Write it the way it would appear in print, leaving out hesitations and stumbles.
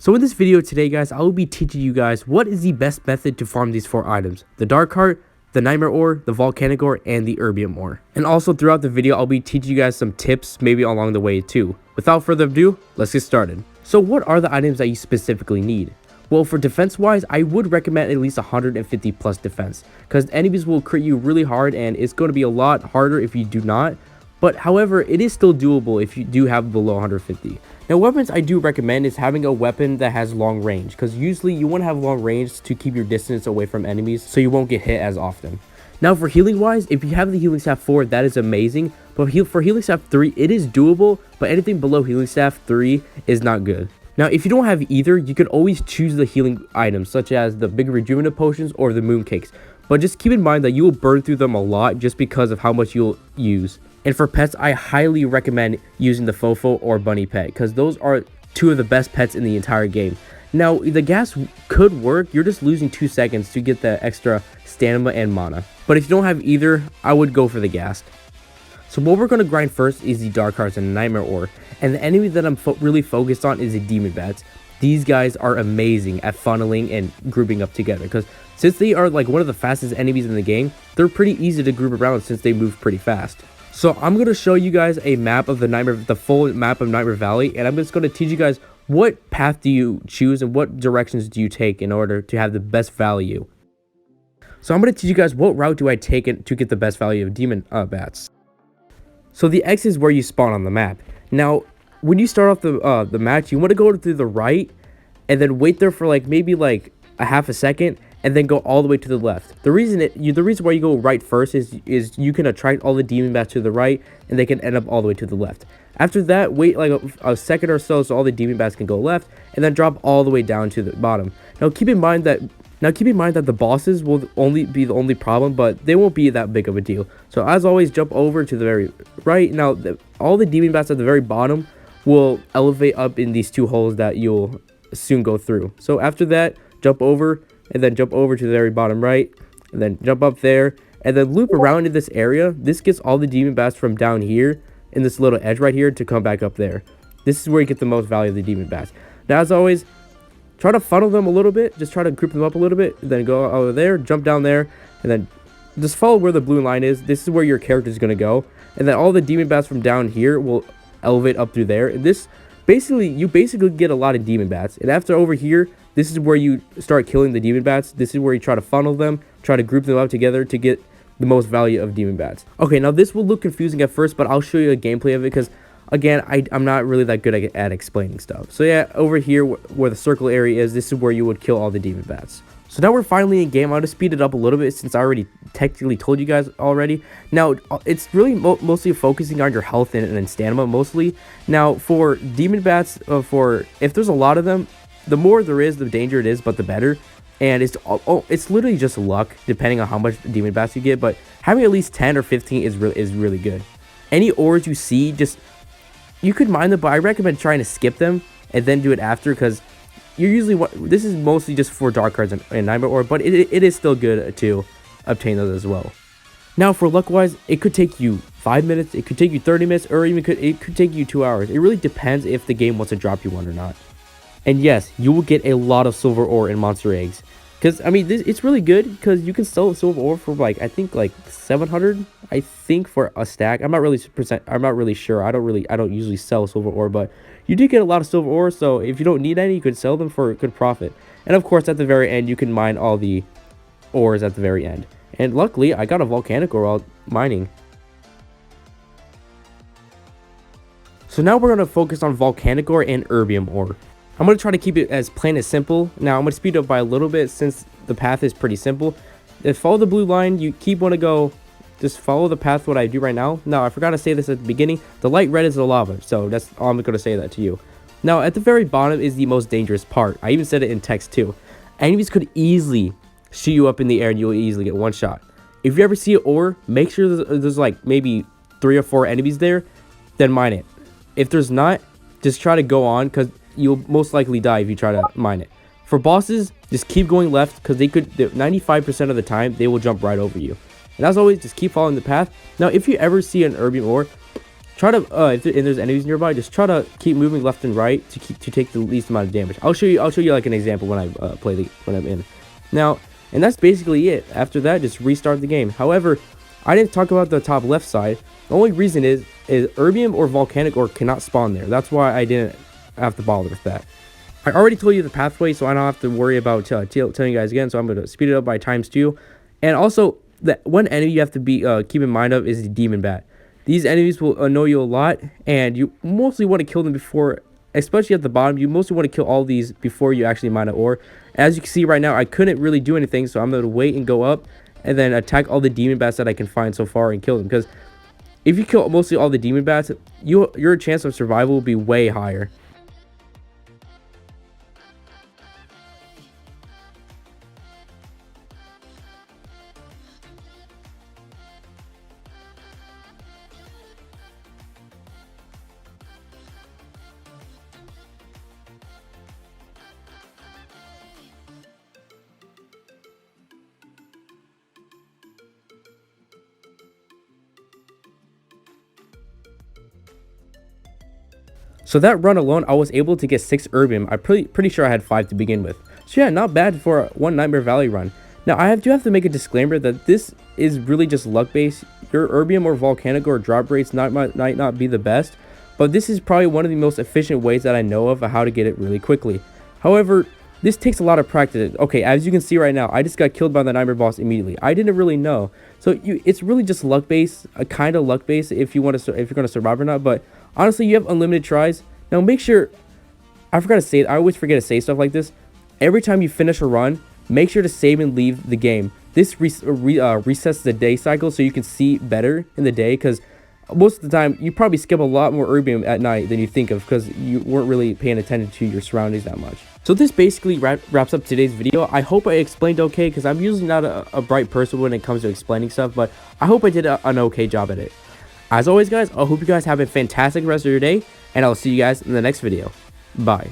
So in this video today, guys, I will be teaching you guys what is the best method to farm these 4 items: the dark heart, the nightmare ore, the volcanicore, and the erbium ore. And also throughout the video, I'll be teaching you guys some tips maybe along the way too. Without further ado, let's get started. So what are the items that you specifically need? Well, for defense wise, I would recommend at least 150 plus defense, because enemies will crit you really hard and it's going to be a lot harder if you do not. But however, it is still doable if you do have below 150. Now, weapons I do recommend is having a weapon that has long range, because usually you want to have long range to keep your distance away from enemies so you won't get hit as often. Now, for healing wise, if you have the healing staff 4, that is amazing. But for healing staff 3, it is doable, but anything below healing staff 3 is not good. Now, if you don't have either, you can always choose the healing items, such as the big rejuvenative potions or the moon cakes. But just keep in mind that you will burn through them a lot just because of how much you'll use. And for pets, I highly recommend using the Fofo or Bunny pet, because those are 2 of the best pets in the entire game. Now, the gas could work, you're just losing 2 seconds to get the extra stamina and mana. But if you don't have either, I would go for the gas. So what we're going to grind first is the dark hearts and the nightmare ore. And the enemy that I'm really focused on is the demon bats. These guys are amazing at funneling and grouping up together, because since they are like one of the fastest enemies in the game, they're pretty easy to group around since they move pretty fast. So I'm going to show you guys a map of the full map of Nightmare Valley, and I'm just going to teach you guys what path do you choose and what directions do you take in order to have the best value. So I'm going to teach you guys what route do I take to get the best value of demon bats. So the X is where you spawn on the map. Now, when you start off the match, you want to go to the right and then wait there for maybe a half a second, and then go all the way to the left. The reason why you go right first is you can attract all the demon bats to the right, and they can end up all the way to the left. After that, wait like a second or so all the demon bats can go left, and then drop all the way down to the bottom. Now keep in mind that the bosses will only be the only problem, but they won't be that big of a deal. So as always, jump over to the very right. Now all the demon bats at the very bottom will elevate up in these 2 holes that you'll soon go through. So after that, jump over, and then jump over to the very bottom right, and then jump up there, and then loop around in this area. This gets all the demon bats from down here in this little edge right here to come back up there. This is where you get the most value of the demon bats. Now, as always, try to funnel them a little bit. Just try to group them up a little bit, and then go over there, jump down there, and then just follow where the blue line is. This is where your character is going to go, and then all the demon bats from down here will elevate up through there. And this you basically get a lot of demon bats. And after over here, this is where you start killing the demon bats. This is where you try to funnel them, try to group them up together to get the most value of demon bats. Okay, now this will look confusing at first, but I'll show you a gameplay of it, because again, I'm not really that good at explaining stuff. So yeah, over here where the circle area is, this is where you would kill all the demon bats. So now we're finally in game. I'll just speed it up a little bit since I already technically told you guys already. Now, it's really mostly focusing on your health and stamina mostly. Now, for demon bats, if there's a lot of them, the more there is, the danger it is, but the better. And it's literally just luck, depending on how much demon bats you get. But having at least 10 or 15 is really good. Any ores you see, you could mine them, but I recommend trying to skip them and then do it after, because you're usually this is mostly just for dark cards and nightmare ore, but it is still good to obtain those as well. Now, for luck wise, it could take you 5 minutes, it could take you 30 minutes, or even it could take you 2 hours. It really depends if the game wants to drop you one or not. And yes, you will get a lot of silver ore and monster eggs, because I mean it's really good, because you can sell silver ore for I think 700, I think, for a stack. I'm not really sure. I don't usually sell silver ore, but you do get a lot of silver ore, so if you don't need any, you could sell them for a good profit. And of course, at the very end, you can mine all the ores at the very end. And luckily, I got a Volcanicore while mining. So now we're going to focus on Volcanicore and erbium ore. I'm going to try to keep it as plain as simple. Now, I'm going to speed up by a little bit since the path is pretty simple. Follow the blue line. You want to go, just follow the path what I do right now. Now, I forgot to say this at the beginning. The light red is the lava, so that's all I'm going to say that to you. Now, at the very bottom is the most dangerous part. I even said it in text too. Enemies could easily shoot you up in the air and you'll easily get one shot. If you ever see an ore, make sure there's maybe 3 or 4 enemies there, then mine it. If there's not, just try to go on, because you'll most likely die if you try to mine it. For bosses, just keep going left, because 95% of the time they will jump right over you. And as always, just keep following the path. Now, if you ever see an erbium ore, try to if there's enemies nearby, just try to keep moving left and right to take the least amount of damage. I'll show you like an example when I when I'm in. Now, and that's basically it. After that, just restart the game. However, I didn't talk about the top left side. The only reason is erbium or Volcanicore cannot spawn there. That's why I didn't have to bother with that. I already told you the pathway, so I don't have to worry about telling you guys again. So I'm going to speed it up by ×2. And also, that one enemy you have to keep in mind of is the demon bat. These enemies will annoy you a lot, and you mostly want to kill them before, especially at the bottom. You mostly want to kill all these before you actually mine an ore. As you can see right now, I couldn't really do anything, so I'm going to wait and go up and then attack all the demon bats that I can find so far and kill them. Because if you kill mostly all the demon bats, your chance of survival will be way higher. So that run alone, I was able to get 6 erbium. I'm pretty sure I had 5 to begin with. So yeah, not bad for one Nightmare Valley run. Now, I do have to make a disclaimer that this is really just luck based. Your erbium or Volcanicore drop rates might not be the best, but this is probably one of the most efficient ways that I know of how to get it really quickly. However, this takes a lot of practice. Okay, as you can see right now, I just got killed by the Nightmare boss immediately. I didn't really know. So it's really just luck based, a kind of luck based if you're going to survive or not. But honestly, you have unlimited tries. Now make sure, I always forget to say stuff like this. Every time you finish a run, make sure to save and leave the game. This resets the day cycle so you can see better in the day, because most of the time you probably skip a lot more erbium at night than you think of because you weren't really paying attention to your surroundings that much. So this basically wraps up today's video. I hope I explained okay, because I'm usually not a bright person when it comes to explaining stuff, but I hope I did an okay job at it. As always, guys, I hope you guys have a fantastic rest of your day, and I'll see you guys in the next video. Bye.